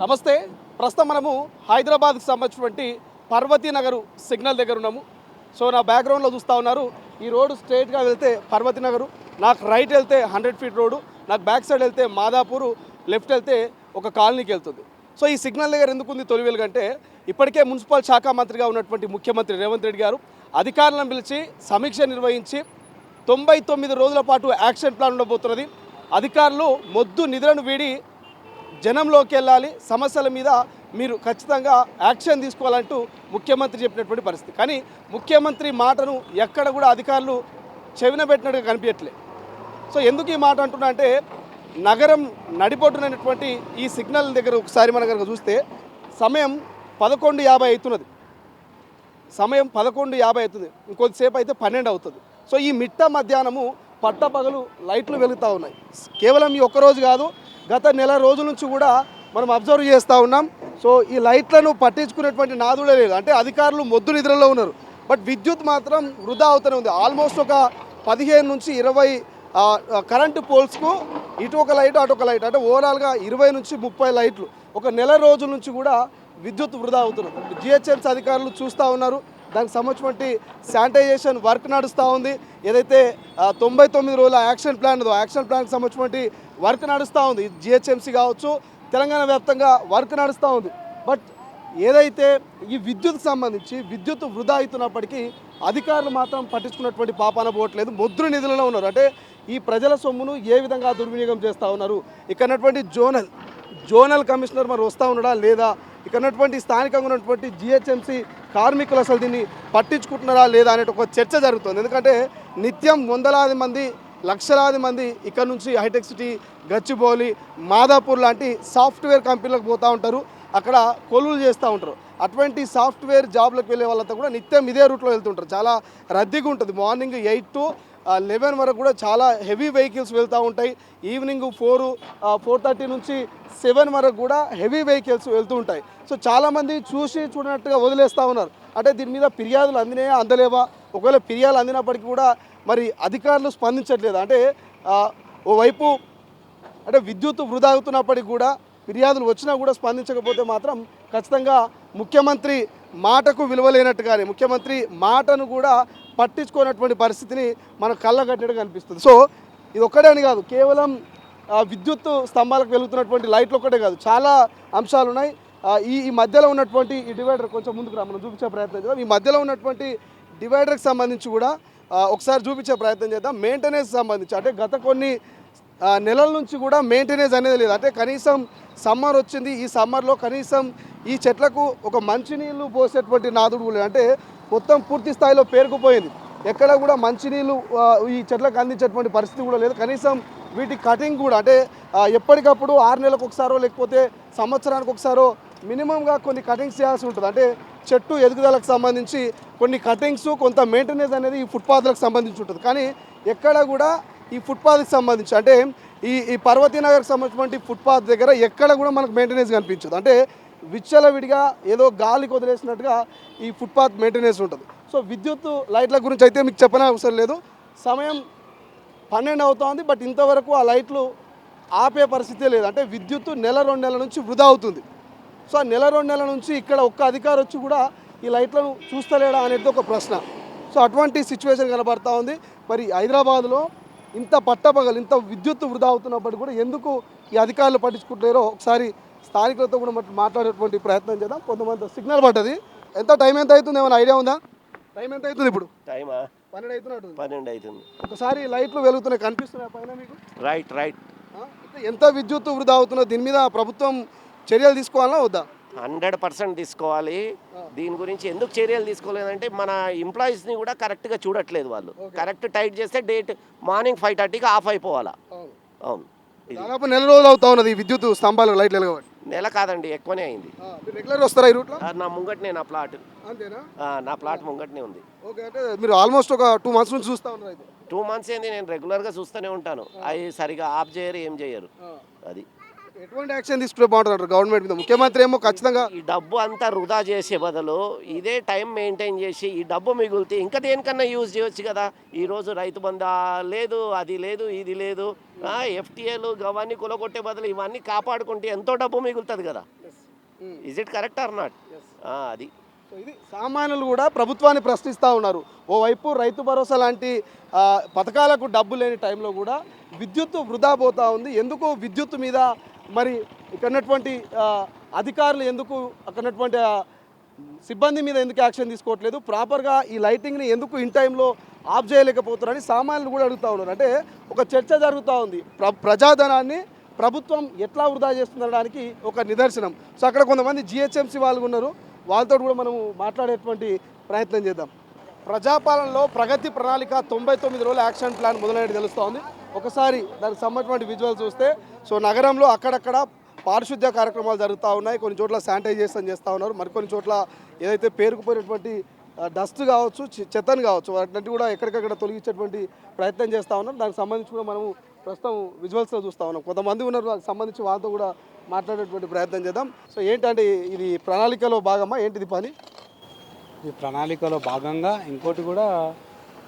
నమస్తే. ప్రస్తుతం మనము హైదరాబాద్కి సంబంధించినటువంటి పర్వతీ నగర్ సిగ్నల్ దగ్గర ఉన్నాము. సో నా బ్యాక్గ్రౌండ్లో చూస్తూ ఉన్నారు. ఈ రోడ్డు స్ట్రైట్గా వెళ్తే పర్వతీ నగరు, నాకు రైట్ వెళ్తే 100 ఫీట్ రోడ్డు, నాకు బ్యాక్ సైడ్ వెళ్తే మాదాపూరు, లెఫ్ట్ వెళ్తే ఒక కాలనీకి వెళ్తుంది. సో ఈ సిగ్నల్ దగ్గర ఎందుకు ఉంది తొలి వెలుగంటే, ఇప్పటికే మున్సిపల్ శాఖ మంత్రిగా ఉన్నటువంటి ముఖ్యమంత్రి రేవంత్ రెడ్డి గారు అధికారులను పిలిచి సమీక్ష నిర్వహించి 99 రోజుల పాటు యాక్షన్ ప్లాన్ ఉండబోతున్నది. అధికారులు మొద్దు నిద్రను వీడి జనంలోకి వెళ్ళాలి, సమస్యల మీద మీరు ఖచ్చితంగా యాక్షన్ తీసుకోవాలంటూ ముఖ్యమంత్రి చెప్పినటువంటి పరిస్థితి. కానీ ముఖ్యమంత్రి మాటను ఎక్కడ కూడా అధికారులు చెవిన పెట్టినట్టుగా కనిపించట్లేదు. సో ఎందుకు ఈ మాట అంటున్నా అంటే, నగరం నడిపొట్టునటువంటి ఈ సిగ్నల్ దగ్గర ఒకసారి మనం కనుక చూస్తే సమయం 11:50 అవుతున్నది. సమయం 11:50 అవుతుంది. ఇంకొద్దిసేపు అయితే 12 అవుతుంది. సో ఈ మిట్ట మధ్యాహ్నము పట్టపగలు లైట్లు వెలుగుతూ ఉన్నాయి. కేవలం ఈ ఒక్కరోజు కాదు, గత నెల రోజుల నుంచి కూడా మనం అబ్జర్వ్ చేస్తూ ఉన్నాం. సో ఈ లైట్లను పట్టించుకునేటువంటి నాదుడే లేదు. అంటే అధికారులు మొద్దు నిద్రలో ఉన్నారు, బట్ విద్యుత్ మాత్రం వృధా అవుతూనే ఉంది. ఆల్మోస్ట్ ఒక 15 నుంచి 20 కరెంటు పోల్స్కు ఇటు ఒక లైట్ అటు ఒక లైట్, అంటే ఓవరాల్గా 20 నుంచి 30 లైట్లు ఒక నెల రోజుల నుంచి కూడా విద్యుత్ వృధా అవుతున్నారు. జిహెచ్ఎంసీ అధికారులు చూస్తూ ఉన్నారు. దానికి సంబంధించినటువంటి శానిటైజేషన్ వర్క్ నడుస్తూ ఉంది. ఏదైతే 99 రోజుల యాక్షన్ ప్లాన్ ఉందో, యాక్షన్ ప్లాన్కి సంబంధించినటువంటి వర్క్ నడుస్తూ ఉంది. జిహెచ్ఎంసీ కావచ్చు, తెలంగాణ వ్యాప్తంగా వర్క్ నడుస్తూ ఉంది. బట్ ఏదైతే ఈ విద్యుత్ సంబంధించి విద్యుత్ వృధా అవుతున్నప్పటికీ అధికారులు మాత్రం పట్టించుకున్నటువంటి పాపాన పోవట్లేదు. మొద్దు నిధులలో ఉన్నారు. అంటే ఈ ప్రజల సొమ్మును ఏ విధంగా దుర్వినియోగం చేస్తూ ఉన్నారు, ఇక్కడ జోనల్ కమిషనర్ మరి వస్తూ ఉన్నాడా లేదా, ఇక్కడ స్థానికంగా ఉన్నటువంటి జిహెచ్ఎంసీ కార్మికులు అసలు దీన్ని పట్టించుకుంటున్నారా లేదా అనే ఒక చర్చ జరుగుతుంది. ఎందుకంటే నిత్యం వందలాది మంది, లక్షలాది మంది ఇక్కడ నుంచి హైటెక్ సిటీ, గచ్చిబౌలి, మాదాపూర్ లాంటి సాఫ్ట్వేర్ కంపెనీలకు పోతూ ఉంటారు. అక్కడ కొలువులు చేస్తూ ఉంటారు. అటువంటి సాఫ్ట్వేర్ జాబ్లకు వెళ్ళే వాళ్ళంతా కూడా నిత్యం ఇదే రూట్లో వెళ్తుంటారు. చాలా రద్దీగా ఉంటుంది. మార్నింగ్ 8 to 11 వరకు కూడా చాలా హెవీ వెహికల్స్ వెళ్తూ ఉంటాయి. ఈవినింగ్ 4:30 నుంచి 7 వరకు కూడా హెవీ వెహికల్స్ వెళ్తూ ఉంటాయి. సో చాలామంది చూసి చూడనట్టుగా వదిలేస్తూ ఉన్నారు. అంటే దీని మీద ఫిర్యాదులు అందినాయా అందలేవా, ఒకవేళ ఫిర్యాదులు అందినప్పటికీ కూడా మరి అధికారులు స్పందించట్లేదు. అంటే ఓవైపు అంటే విద్యుత్ వృధా అవుతున్నప్పటికీ కూడా ఫిర్యాదులు వచ్చినా కూడా స్పందించకపోతే మాత్రం ఖచ్చితంగా ముఖ్యమంత్రి మాటకు విలువలేనట్టుగానే, ముఖ్యమంత్రి మాటను కూడా పట్టించుకోనటువంటి పరిస్థితిని మనకు కళ్ళగట్టినట్టుగా కనిపిస్తుంది. సో ఇది ఒక్కటే అని కాదు, కేవలం విద్యుత్ స్తంభాలకు వెలుగుతున్నటువంటి లైట్లు ఒక్కటే కాదు, చాలా అంశాలు ఉన్నాయి. ఈ మధ్యలో ఉన్నటువంటి ఈ డివైడర్ కొంచెం ముందుకు రా, మనం చూపించే ప్రయత్నం చేద్దాం. ఈ మధ్యలో ఉన్నటువంటి డివైడర్కి సంబంధించి కూడా ఒకసారి చూపించే ప్రయత్నం చేద్దాం. మెయింటెనెన్స్ సంబంధించి అంటే గత కొన్ని నెలల నుంచి కూడా మెయింటెనెన్స్ అనేది లేదు. అంటే కనీసం సమ్మర్ వచ్చింది, ఈ సమ్మర్లో కనీసం ఈ చెట్లకు ఒక మంచినీళ్ళు పోసేటువంటి నాదుడు లేదు. అంటే మొత్తం పూర్తి స్థాయిలో పేరుకుపోయింది. ఎక్కడ కూడా మంచినీళ్ళు ఈ చెట్లకు అందించేటువంటి పరిస్థితి కూడా లేదు. కనీసం వీటి కటింగ్ కూడా అంటే ఎప్పటికప్పుడు 6 నెలలకు ఒకసారో లేకపోతే సంవత్సరానికి ఒకసారో మినిమంగా కొన్ని కటింగ్స్ చేయాల్సి ఉంటుంది. అంటే చెట్టు ఎదుగుదలకు సంబంధించి కొన్ని కటింగ్స్, కొంత మెయింటెనెన్స్ అనేది ఈ ఫుట్పాత్లకు సంబంధించి ఉంటుంది. కానీ ఎక్కడ కూడా ఈ ఫుట్పాత్కి సంబంధించి అంటే ఈ పర్వతీ నగర్కి సంబంధించినటువంటి ఫుట్పాత్ దగ్గర ఎక్కడ కూడా మనకు మెయింటెనెన్స్ కనిపించదు. అంటే విచ్చలవిడిగా ఏదో గాలికి వదిలేసినట్టుగా ఈ ఫుట్పాత్ మెయింటెనెన్స్ ఉంటుంది. సో విద్యుత్ లైట్ల గురించి అయితే మీకు చెప్పనే అవసరం లేదు. సమయం 12 అవుతోంది, బట్ ఇంతవరకు ఆ లైట్లు ఆపే పరిస్థితే లేదు. అంటే విద్యుత్ నెల 2 నెలల నుంచి వృధా అవుతుంది. సో ఆ నెల 2 నెలల నుంచి ఇక్కడ ఒక్క అధికారి వచ్చి కూడా ఈ లైట్లను చూస్తలేడా అనేది ఒక ప్రశ్న. సో అటువంటి సిచ్యువేషన్ కనబడతా ఉంది. మరి హైదరాబాద్లో ఇంత పట్టపగలు ఇంత విద్యుత్ వృధా అవుతున్నప్పటికీ కూడా ఎందుకు ఈ అధికారులు పట్టించుకుంటారో ఒకసారి స్థానికులతో కూడా మాట్లాడేటువంటి ప్రయత్నం చేద్దాం. కొంతమంది సిగ్నల్ పడ్డది. టైం ఎంత అవుతుంది, ఏమైనా ఐడియా ఉందా? టైం ఎంత అవుతుంది ఇప్పుడు? టైమా 12 అవుతున్నట్టు. 12 అవుతుంది. ఒకసారి లైట్లు వెలుగుతున్నాయి, కనిపిస్తున్నాయి పైన మీకు? రైట్. ఎంత విద్యుత్ వృధా అవుతుందో దీని మీద ప్రభుత్వం చర్యలు తీసుకోవాలా వద్దా? 100% తీసుకోవాలి. దీని గురించి ఎందుకు చర్యలు తీసుకోలేదంటే మన ఎంప్లాయీస్ని కూడా కరెక్ట్గా చూడట్లేదు. వాళ్ళు కరెక్ట్ టైట్ చేస్తే డేట్ మార్నింగ్ 5:30కి ఆఫ్ అయిపోవాలా. అవును, దాదాపు నెల రోజులు అవుతా ఉన్నది ఈ విద్యుత్ స్తంభాలు లైట్లు వెలగబట్టి. నెల కాదండి, ఎక్కువనే అయింది. రెగ్యులర్ వస్తారా ఈ రూట్లో? నా ముంగట్నే నా ప్లాట్. అంతేనా? నా ప్లాట్ ముంగట్నే ఉంది. ఓకే, అంటే మీరు ఆల్మోస్ట్ ఒక 2 months నుంచి చూస్తూ ఉన్నారు అయితే? 2 months ఏంది, నేను రెగ్యులర్గా చూస్తూనే ఉంటాను. అవి సరిగా ఆఫ్ చేయరు, ఏం చేయరు. అది ఎటువంటి యాక్షన్ తీసుకుంటే బాగుంటారు గవర్నమెంట్ మీద? ముఖ్యమంత్రి ఏమో ఖచ్చితంగా ఈ డబ్బు అంతా వృధా చేసే బదులు ఇదే టైం మెయింటైన్ చేసి ఈ డబ్బు మిగులితే ఇంకా దేనికన్నా యూజ్ చేయొచ్చు కదా. ఈరోజు రైతు బంధు లేదు, అది లేదు, ఇది లేదు, ఎఫ్టీఏలు అవన్నీ కొలగొట్టే బదులు ఇవన్నీ కాపాడుకుంటే ఎంతో డబ్బు మిగులుతుంది కదా. Is it correct or not? అది సో ఇది సామాన్యులు కూడా ప్రభుత్వాన్ని ప్రశ్నిస్తూ ఉన్నారు. ఓవైపు రైతు భరోసా లాంటి పథకాలకు డబ్బు లేని టైంలో కూడా విద్యుత్తు వృధా పోతూ ఉంది. ఎందుకు విద్యుత్తు మీద మరి ఇక్కడటువంటి అధికారులు ఎందుకు అక్కడటువంటి సిబ్బంది మీద ఎందుకు యాక్షన్ తీసుకోవట్లేదు, ప్రాపర్గా ఈ లైటింగ్ని ఎందుకు ఇన్ టైంలో ఆఫ్ చేయలేకపోతున్నారని సామాన్యులు కూడా అడుగుతూ ఉన్నారు. అంటే ఒక చర్చ జరుగుతూ ఉంది, ప్రజాధనాన్ని ప్రభుత్వం ఎట్లా వృధా చేస్తుందనడానికి ఒక నిదర్శనం. సో అక్కడ కొంతమంది జిహెచ్ఎంసీ వాళ్ళు ఉన్నారు, వాళ్ళతో కూడా మనం మాట్లాడేటువంటి ప్రయత్నం చేద్దాం. ప్రజాపాలనలో ప్రగతి ప్రణాళిక 99 రోజుల యాక్షన్ ప్లాన్ మొదలైనది తెలుస్తూ ఉంది. ఒకసారి దానికి సంబంధించిన విజువల్ చూస్తే సో నగరంలో అక్కడక్కడ పారిశుద్ధ్య కార్యక్రమాలు జరుగుతూ ఉన్నాయి. కొన్ని చోట్ల శానిటైజేషన్ చేస్తూ ఉన్నారు, మరికొన్ని చోట్ల ఏదైతే పేరుకుపోయినటువంటి డస్ట్ కావచ్చు, చెత్తను కావచ్చు, వాటిని కూడా ఎక్కడికక్కడ తొలగించేటువంటి ప్రయత్నం చేస్తూ ఉన్నారు. దానికి సంబంధించి కూడా మనము ప్రస్తుతం విజువల్స్లో చూస్తూ ఉన్నాం. కొంతమంది ఉన్నారు, దానికి సంబంధించి వాళ్ళతో కూడా మాట్లాడేటువంటి ప్రయత్నం చేద్దాం. సో ఏంటంటే ఇది ప్రణాళికలో భాగమా ఏంటిది పని? ఈ ప్రణాళికలో భాగంగా ఇంకోటి కూడా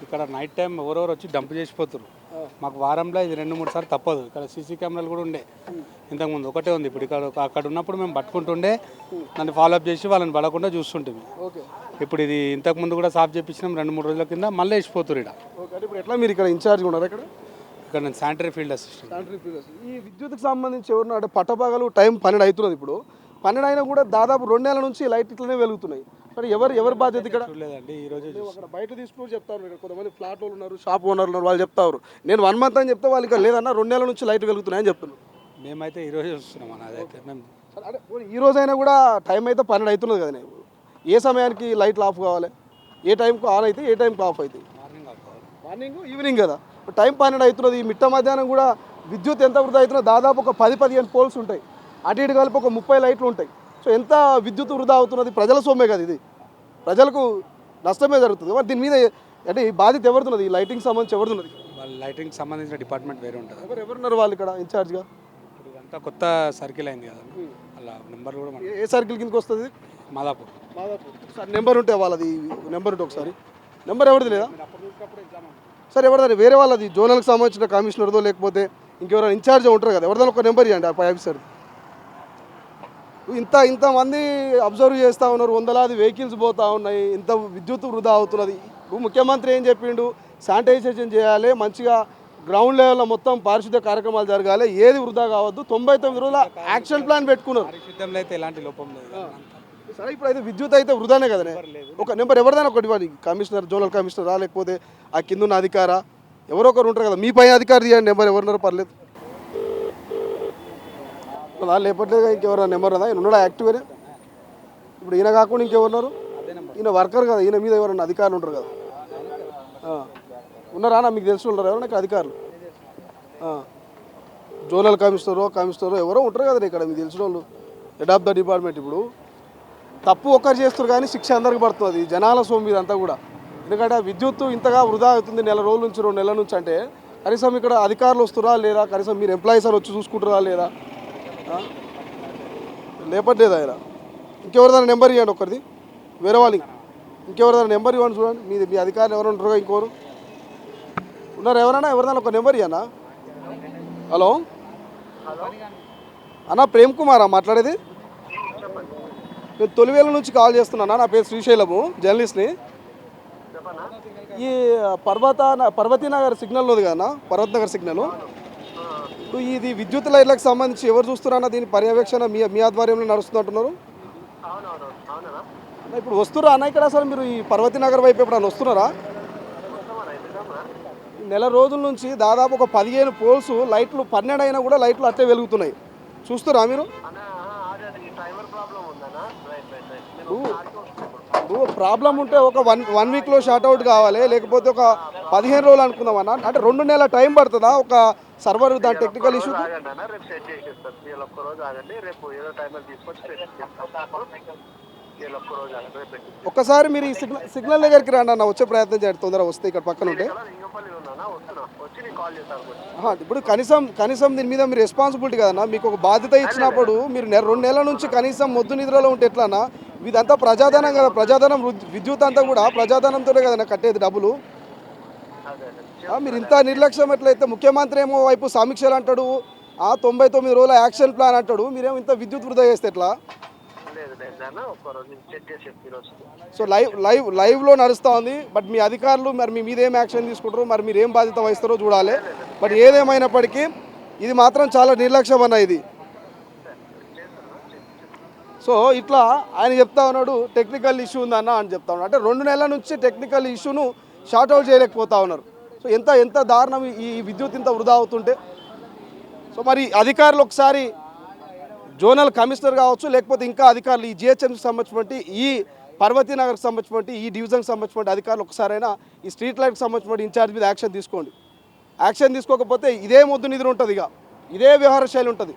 ఇక్కడ నైట్ టైం ఎవరెవరు వచ్చి డంప్ చేసిపోతారు. మాకు వారంలో ఇది 2-3 సార్లు తప్పదు. ఇక్కడ సీసీ కెమెరాలు కూడా ఉండే, ఇంతకుముందు ఒకటే ఉంది. ఇప్పుడు ఇక్కడ అక్కడ ఉన్నప్పుడు మేము పట్టుకుంటుండే, దాన్ని ఫాలోఅప్ చేసి వాళ్ళని పడకుండా చూస్తుంటుంది. ఇప్పుడు ఇది ఇంతకుముందు కూడా సాఫ్ చేయించినాం 2-3 రోజుల కింద, మళ్ళీ వేసిపోతారు ఇక్కడ. ఇప్పుడు ఎట్లా మీరు ఇక్కడ ఇన్ఛార్జ్ ఉన్నారు? ఇక్కడ నేను శానిటరీ ఫీల్డ్ అసిస్టెంట్. ఈ విద్యుత్కి సంబంధించి ఎవరు అంటే పట్టపగలు టైం 12 అవుతున్నది. ఇప్పుడు 12 అయినా కూడా దాదాపు 2 నెలల నుంచి లైట్ ఇట్లనే వెలుగుతున్నాయి. మరి ఎవరి బాధ్యత ఇక్కడ? లేదండి, ఈ రోజు అక్కడ బయట తీసుకుని చెప్తారు. కొంతమంది ఫ్లాట్ వాళ్ళు ఉన్నారు, షాప్ ఓనర్లు ఉన్నారు, వాళ్ళు చెప్తారు నేను 1 మంత్ అని చెప్తే వాళ్ళు ఇక్కడ లేదన్నా 2 నెలల నుంచి లైట్ వెలుగుతున్నాయని చెప్తున్నారు. మేమైతే ఈ రోజు వస్తున్నాం అన్న. అదైతే మేము అంటే ఈ రోజైనా కూడా టైం అయితే 12 అవుతున్నది కదా. ఏ సమయానికి లైట్లు ఆఫ్ కావాలి, ఏ టైంకు ఆన్ అయితే ఏ టైంకి ఆఫ్ అవుతాయి? మార్నింగ్ ఈవినింగ్ కదా. టైం 12 అవుతున్నది. ఈ మిట్ట మధ్యాహ్నం కూడా విద్యుత్ ఎంత వృధా అవుతుందో దాదాపు ఒక 10-15 పోల్స్ ఉంటాయి, అటు ఇటు కలిపి ఒక 30 లైట్లు ఉంటాయి. సో ఎంత విద్యుత్ వృధా అవుతున్నది? ప్రజల సొమ్మే కదా ఇది, ప్రజలకు నష్టమే జరుగుతుంది. మరి దీని మీద అంటే ఈ బాధ్యత ఎవరుతున్నది? ఈ లైటింగ్ సంబంధించి ఎవరుతున్నది? వాళ్ళ లైటింగ్ సంబంధించిన డిపార్ట్మెంట్ వేరే ఉంటుంది. ఎవరున్నారు వాళ్ళు ఇక్కడ ఇన్ఛార్జ్గా? ఇదంతా కొత్త సర్కిల్ అయింది కదా, అలా నెంబర్ కూడా ఏ సర్కిల్ కిందకి వస్తుంది? మాదాపూర్. సార్ నెంబర్ ఉంటే వాళ్ళది నెంబర్ ఉంటే ఒకసారి నెంబర్ ఎవరిది లేదా? సార్ ఎవరిదని వేరే వాళ్ళది జోనల్కి సంబంధించిన కమిషనర్దో లేకపోతే ఇంకెవరైనా ఇన్ఛార్జ్ ఉంటారు కదా, ఎవరిదాని ఒక నెంబర్ ఇవ్వండి ఆ పై ఆఫీసర్. ఇంతమంది అబ్జర్వ్ చేస్తూ ఉన్నారు, వందలాది వెహికల్స్ పోతూ ఉన్నాయి, ఇంత విద్యుత్ వృధా అవుతున్నది. ఇప్పుడు ముఖ్యమంత్రి ఏం చెప్పిండు? శానిటైజేషన్ చేయాలి, మంచిగా గ్రౌండ్ లెవెల్లో మొత్తం పారిశుద్ధ్య కార్యక్రమాలు జరగాలి, ఏది వృధా కావద్దు, 99 రోజుల యాక్షన్ ప్లాన్ పెట్టుకున్నారు. పారిశుద్ధ్యంలో అయితే ఎలాంటి లోపం లేదు. సరే ఇప్పుడు అయితే విద్యుత్ అయితే వృధానే కదా. ఒక నెంబర్ ఎవరిదైనా ఒకటి ఇవ్వాలి, కమిషనర్, జోనల్ కమిషనరా లేకపోతే ఆ కింద ఉన్న అధికారా, ఎవరో ఒకరు ఉంటారు కదా, మీ పైన అధికారి తీయండి నెంబర్, ఎవరున్నారో పర్లేదు. లేపట్లేదు ఇంకెవరైనా నెంబర్ ఉందా? ఈయన ఉన్నాడా యాక్టివ్గానే? ఇప్పుడు ఈయన కాకుండా ఇంకెవరున్నారు? ఈయన వర్కర్ కదా, ఈయన మీద ఎవరైనా అధికారులు ఉంటారు కదా, ఉన్నారా? మీకు తెలిసి ఉంటారు ఎవరైనా అధికారులు? జోనల్ కమిషనరో ఎవరో ఉంటారు కదా ఇక్కడ మీకు తెలిసిన వాళ్ళు, హెడ్ ఆఫ్ ద డిపార్ట్మెంట్. ఇప్పుడు తప్పు ఒక్కరు చేస్తారు కానీ శిక్ష అందరికి పడుతుంది, జనాల సొమ్ము మీద అంతా కూడా. ఎందుకంటే విద్యుత్తు ఇంతగా వృధా అవుతుంది 1 నెల రోజుల నుంచి 2 నెలల నుంచి అంటే కనీసం ఇక్కడ అధికారులు వస్తురా లేదా, కనీసం మీరు ఎంప్లాయీస్ అని వచ్చి చూసుకుంటారా లేదా? లేపట్లేదు ఆయన. ఇంకెవరిదైనా నెంబర్ ఇవ్వండి ఒకరిది, వేరే వాళ్ళకి ఇంకెవరిదైనా నెంబర్ ఇవ్వండి చూడండి. మీ అధికారులు ఎవరు ఉంటారు ఇంకోరు ఉన్నారు? ఎవరిదైనా ఒక నెంబర్ ఇవ్వనా? హలో అన్న, ప్రేమ్ కుమారా మాట్లాడేది? నేను తొలివేల నుంచి కాల్ చేస్తున్నాను. నా పేరు శ్రీశైలము, జర్నలిస్ట్ని. ఈ పర్వతీ నగర్ సిగ్నల్ ఉంది కదా, పర్వత్ నగర్ సిగ్నల్. ఇప్పుడు ఇది విద్యుత్ లైట్లకు సంబంధించి ఎవరు చూస్తున్నారన్న దీని పర్యవేక్షణ మీ ఆధ్వర్యంలో నడుస్తుంది అంటున్నారు. ఇప్పుడు వస్తురా అన్న ఇక్కడ? అసలు మీరు ఈ పర్వతీ నగర్ వైపు ఎప్పుడన్నా వస్తున్నారా? 1 నెల రోజుల నుంచి దాదాపు ఒక 15 పోల్స్ లైట్లు 12 అయినా కూడా లైట్లు అట్టే వెలుగుతున్నాయి, చూస్తురా మీరు? ప్రాబ్లం ఉంటే ఒక వన్ వీక్లో షార్ట్అవుట్ కావాలి, లేకపోతే ఒక 15 రోజులు అనుకుందాం అన్న. అంటే 2 నెలల టైం పడుతుందా ఒక సర్వర్ దాని టెక్నికల్ ఇష్యూ? ఒక్కసారి మీరు ఈ సిగ్నల్ దగ్గరికి రండి అన్న, వచ్చే ప్రయత్నం చేయండి, తొందరగా వస్తే ఇక్కడ పక్కన ఉంటే. ఇప్పుడు కనీసం దీని మీద మీరు రెస్పాన్సిబిలిటీ కదన్నా, మీకు ఒక బాధ్యత ఇచ్చినప్పుడు మీరు 2 నెలల నుంచి కనీసం మొద్దు నిద్రలో ఉంటే ఎట్లన్నా? ఇదంతా ప్రజాధనం కదా, ప్రజాధనం విద్యుత్ అంతా కూడా ప్రజాధనంతోనే కదన్నా కట్టేది డబ్బులు. మీరు ఇంత నిర్లక్ష్యం ఎట్లయితే? ముఖ్యమంత్రి ఏమో వైపు సమీక్షలు అంటాడు, 99 రోజుల యాక్షన్ ప్లాన్ అంటాడు, మీరేమో ఇంత విద్యుత్ వృధా చేస్తే ఎట్లా? లేదు దాన్ని ఒక రోజు చెక్ చేసి చెప్పి ఈరోజు. సో లైవ్లో నడుస్తూ ఉంది. బట్ మీ అధికారులు మరి మీ మీద ఏం యాక్షన్ తీసుకుంటారో, మరి మీరు ఏం బాధ్యత వహిస్తారో చూడాలి. బట్ ఏదేమైనప్పటికీ ఇది మాత్రం చాలా నిర్లక్ష్యం అన్న ఇది. సో ఇట్లా ఆయన చెప్తా ఉన్నాడు టెక్నికల్ ఇష్యూ ఉందన్న అని చెప్తా ఉన్నాడు. అంటే 2 నెలల నుంచి టెక్నికల్ ఇష్యూను షార్ట్అవుట్ చేయలేకపోతా ఉన్నారు. సో ఎంత దారుణం ఈ విద్యుత్ ఇంత వృధా అవుతుంటే. సో మరి అధికారులు ఒకసారి జోనల్ కమిషనర్ కావచ్చు, లేకపోతే ఇంకా అధికారులు ఈ జిహెచ్ఎంసీకి సంబంధించినటువంటి ఈ పర్వతీనగర్కి సంబంధించినటువంటి ఈ డివిజన్కి సంబంధించినటువంటి అధికారులు ఒకసారైనా ఈ స్ట్రీట్ లైట్కి సంబంధించినటువంటి ఇన్ఛార్జ్ మీద యాక్షన్ తీసుకోండి. యాక్షన్ తీసుకోకపోతే ఇదే మొద్దు నిద్ర ఉంటుంది, ఇక ఇదే వ్యవహార శైలి ఉంటుంది.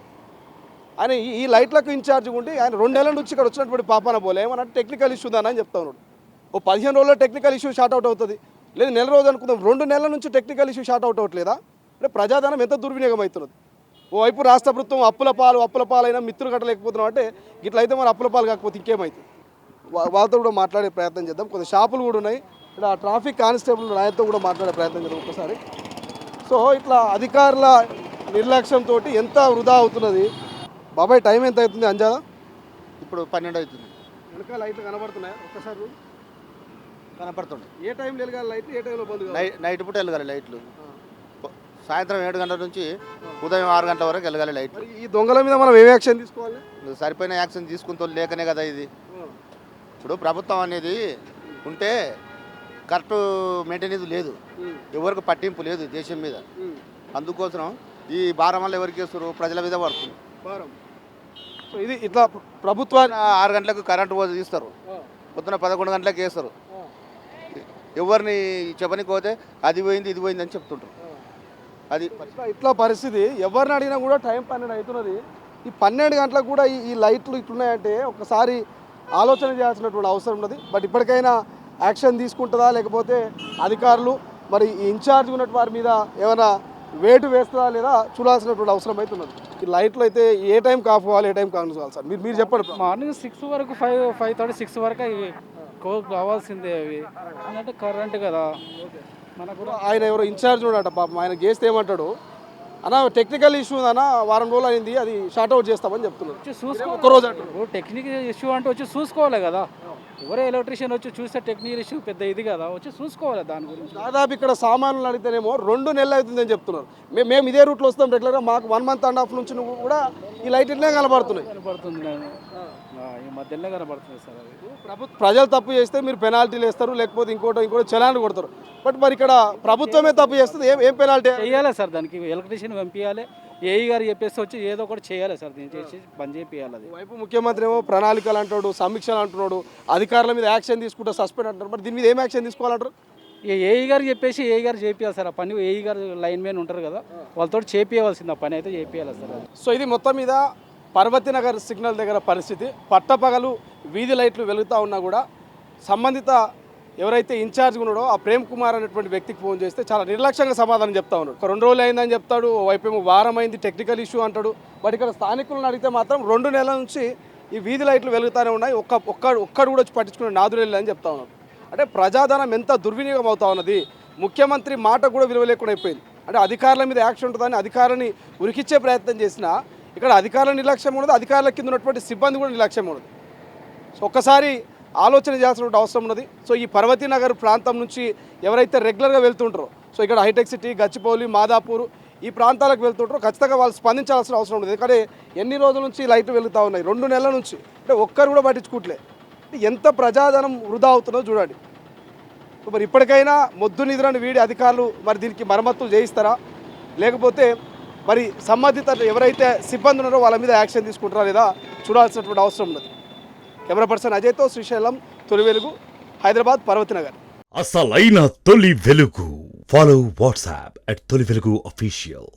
ఆయన ఈ లైట్లకు ఇన్ఛార్జ్ ఉండి ఆయన 2 నెలల నుంచి ఇక్కడ వచ్చినటువంటి పాపాన పోలే ఏమన్నా టెక్నికల్ ఇష్యూ ఉందని చెప్తా ఉన్నాడు. ఓ 15 రోజుల్లో టెక్నికల్ ఇష్యూ షార్ట్ అవుట్ అవుతుంది, లేదు నెల రోజు అనుకుందాం, 2 నెలల నుంచి టెక్నికల్ ఇష్యూ షార్ట్ అవుట్ అవ్వట్లేదా? అంటే ప్రజాధనం ఎంత దుర్వినియోగం అవుతున్నది. ఓవైపు రాష్ట్ర ప్రభుత్వం అప్పుల పాలైనా మిత్రులు కట్టలేకపోతున్నాం అంటే ఇట్లయితే మరి అప్పుల పాలు కాకపోతే ఇంకేమైతుంది. వాళ్ళతో కూడా మాట్లాడే ప్రయత్నం చేద్దాం. కొన్ని షాపులు కూడా ఉన్నాయి ఇక్కడ, ట్రాఫిక్ కానిస్టేబుల్ ఆయనతో కూడా మాట్లాడే ప్రయత్నం చేద్దాం ఒకసారి. సో ఇట్లా అధికారుల నిర్లక్ష్యంతో ఎంత వృధా అవుతున్నది. బాబాయ్ టైం ఎంత అవుతుంది అంజాదా? ఇప్పుడు 12 అవుతుంది. వెనక లైట్లు కనబడుతున్నాయి ఒక్కసారి కనపడుతుంది. ఏ టైంలో వెలగాలి లైట్లు, ఏ టైంలో బంద్ కావాలి? నైట్ పూట వెళ్ళగాలి లైట్లు. సాయంత్రం 7 గంటల నుంచి ఉదయం 6 గంటల వరకు వెళ్ళగాలి లైట్లు. మరి ఈ దొంగల మీద మనం ఏం యాక్షన్ తీసుకోవాలి? సరిపోయిన యాక్షన్ తీసుకుంటూ లేకనే కదా ఇది. ఇప్పుడు ప్రభుత్వం అనేది ఉంటే కరెక్ట్ మెయింటెనెన్స్ లేదు, ఎవరికి పట్టింపు లేదు దేశం మీద. అందుకోసం ఈ భారం వల్ల ఎవరికి వేస్తారు, ప్రజల మీద పడుతుంది భారం. సో ఇది ఇట్లా ప్రభుత్వాన్ని 6 గంటలకు కరెంటు తీస్తారు, పొద్దున 11 గంటలకు వేస్తారు. ఎవరిని చెప్పనిపోతే అది పోయింది ఇది పోయింది అని చెప్తుంటారు. అది ఇట్లా పరిస్థితి. ఎవరిని అడిగినా కూడా టైం 12 అవుతున్నది. ఈ 12 గంటలకు కూడా ఈ లైట్లు ఇట్లున్నాయంటే ఒకసారి ఆలోచన చేయాల్సినటువంటి అవసరం ఉన్నది. బట్ ఇప్పటికైనా యాక్షన్ తీసుకుంటుందా, లేకపోతే అధికారులు మరి ఈ ఇన్ఛార్జ్ ఉన్నట్టు వారి మీద ఏమైనా వేటు వేస్తుందా లేదా చూడాల్సినటువంటి అవసరం అయితే ఉన్నది. ఈ లైట్లు అయితే ఏ టైం ఆఫ్ అవ్వాలి, ఏ టైం ఆన్ కావాలి సార్ మీరు చెప్పండి. మార్నింగ్ 6 వరకు 5:30 6 వరకు కావాల్సిందే. అవి అంటే కరెంట్ కదా మనకు. ఆయన ఎవరో ఇన్ఛార్జ్ ఉన్నాడట పాపం, ఆయన చేస్తే ఏమంటాడు అన్న టెక్నికల్ ఇష్యూ ఉందన్న, వారం రోజులు అయింది, అది షార్ట్ అవుట్ చేస్తామని చెప్తున్నారు. ఒక్కరోజు అంటారు. టెక్నికల్ ఇష్యూ అంటే వచ్చి చూసుకోవాలి కదా, ఎవరో ఎలక్ట్రీషియన్ వచ్చి చూస్తే టెక్నికల్ ఇష్యూ పెద్ద ఇది కదా, వచ్చి చూసుకోవాలి దాని గురించి. దాదాపు ఇక్కడ సామాన్లు అడిగితేనేమో 2 నెలలు అవుతుందని చెప్తున్నారు. మేము ఇదే రూట్లో వస్తాం రెగ్యులర్గా, మాకు 1 month and half నుంచి కూడా ఈ లైట్ ఇట్లే కనబడుతున్నాయి. కనబడుతుంది ఈ మధ్యలో కనబడుతుంది సార్. అది ప్రజలు తప్పు చేస్తే మీరు పెనాల్టీలు వేస్తారు, లేకపోతే ఇంకోటి చలాన్లు కొడతారు. బట్ మరి ఇక్కడ ప్రభుత్వమే తప్పు చేస్తుంది, ఏం పెనాల్టీ చేయాలి సార్? దానికి ఎలక్ట్రీషియన్ పంపించాలి, ఏఈ గారు చెప్పేసి వచ్చి ఏదో ఒకటి చేయాలి సార్, దీన్ని చేసి పని చేయాలి. అది వైపు ముఖ్యమంత్రి ఏమో ప్రణాళికలు అంటాడు, సమీక్షలు అంటున్నాడు, అధికారుల మీద యాక్షన్ తీసుకుంటే సస్పెండ్ అంటారు. మరి దీని మీద ఏం యాక్షన్ తీసుకోవాలంటారు? ఏఈ గారు చెప్పేసి ఏఈ గారు చేపియాలి సార్ ఆ పని. ఏఈ గారు లైన్ మ్యాన్ ఉంటారు కదా, వాళ్ళతో చేపియవలసింది ఆ పని అయితే చేపియాలి సార్. సో ఇది మొత్తం మీద పర్వతీనగర్ సిగ్నల్ దగ్గర పరిస్థితి. పట్టపగలు వీధి లైట్లు వెలుగుతూ ఉన్నా కూడా సంబంధిత ఎవరైతే ఇన్ఛార్జ్ ఉన్నాడో ఆ ప్రేమ్ కుమార్ అనేటువంటి వ్యక్తికి ఫోన్ చేస్తే చాలా నిర్లక్ష్యంగా సమాధానం చెప్తా ఉన్నాడు. 2 రోజులు అయిందని చెప్తాడు, వైపేమో వారం అయింది టెక్నికల్ ఇష్యూ అంటాడు. బట్ ఇక్కడ స్థానికులను అడిగితే మాత్రం 2 నెలల నుంచి ఈ వీధి లైట్లు వెలుగుతూనే ఉన్నాయి, ఒక్కడు కూడా వచ్చి పట్టించుకునే నాదురేళ్ళు అని చెప్తా ఉన్నాడు. అంటే ప్రజాధనం ఎంత దుర్వినియోగం అవుతా ఉన్నది. ముఖ్యమంత్రి మాట కూడా విలువ లేకుండా అయిపోయింది. అంటే అధికారుల మీద యాక్షన్ ఉంటుందని అధికారులని ఉరికిచ్చే ప్రయత్నం చేసినా ఇక్కడ అధికారుల నిర్లక్ష్యం ఉండదు, అధికారుల కింద ఉన్నటువంటి సిబ్బంది కూడా నిర్లక్ష్యం ఉండదు. సో ఒక్కసారి ఆలోచన చేయాల్సిన అవసరం ఉన్నది. సో ఈ పర్వతీనగర్ ప్రాంతం నుంచి ఎవరైతే రెగ్యులర్గా వెళ్తుంటారో, సో ఇక్కడ హైటెక్ సిటీ, గచ్చిపౌలి, మాదాపూర్ ఈ ప్రాంతాలకు వెళ్తుంటారో ఖచ్చితంగా వాళ్ళు స్పందించాల్సిన అవసరం ఉంది. ఎందుకంటే ఎన్ని రోజుల నుంచి లైట్లు వెళ్తూ ఉన్నాయి, 2 నెలల నుంచి. అంటే ఒక్కరు కూడా పట్టించుకోవట్లే. ఎంత ప్రజాధనం వృధా అవుతుందో చూడండి. సో మరి ఇప్పటికైనా మొద్దు నిద్రని వీడి అధికారులు మరి దీనికి మరమ్మతులు చేయిస్తారా, లేకపోతే మరి సంబంధిత ఎవరైతే సిబ్బంది ఉన్నారో వాళ్ళ మీద యాక్షన్ తీసుకుంటారా లేదా చూడాల్సినటువంటి అవసరం ఉన్నది. కెమెరా పర్సన్ అజయ్తో శ్రీశైలం, తొలి వెలుగు, హైదరాబాద్, పర్వతీనగర్. అసలైన తొలి వెలుగు. ఫాలో వాట్సాప్ @తొలి వెలుగు official.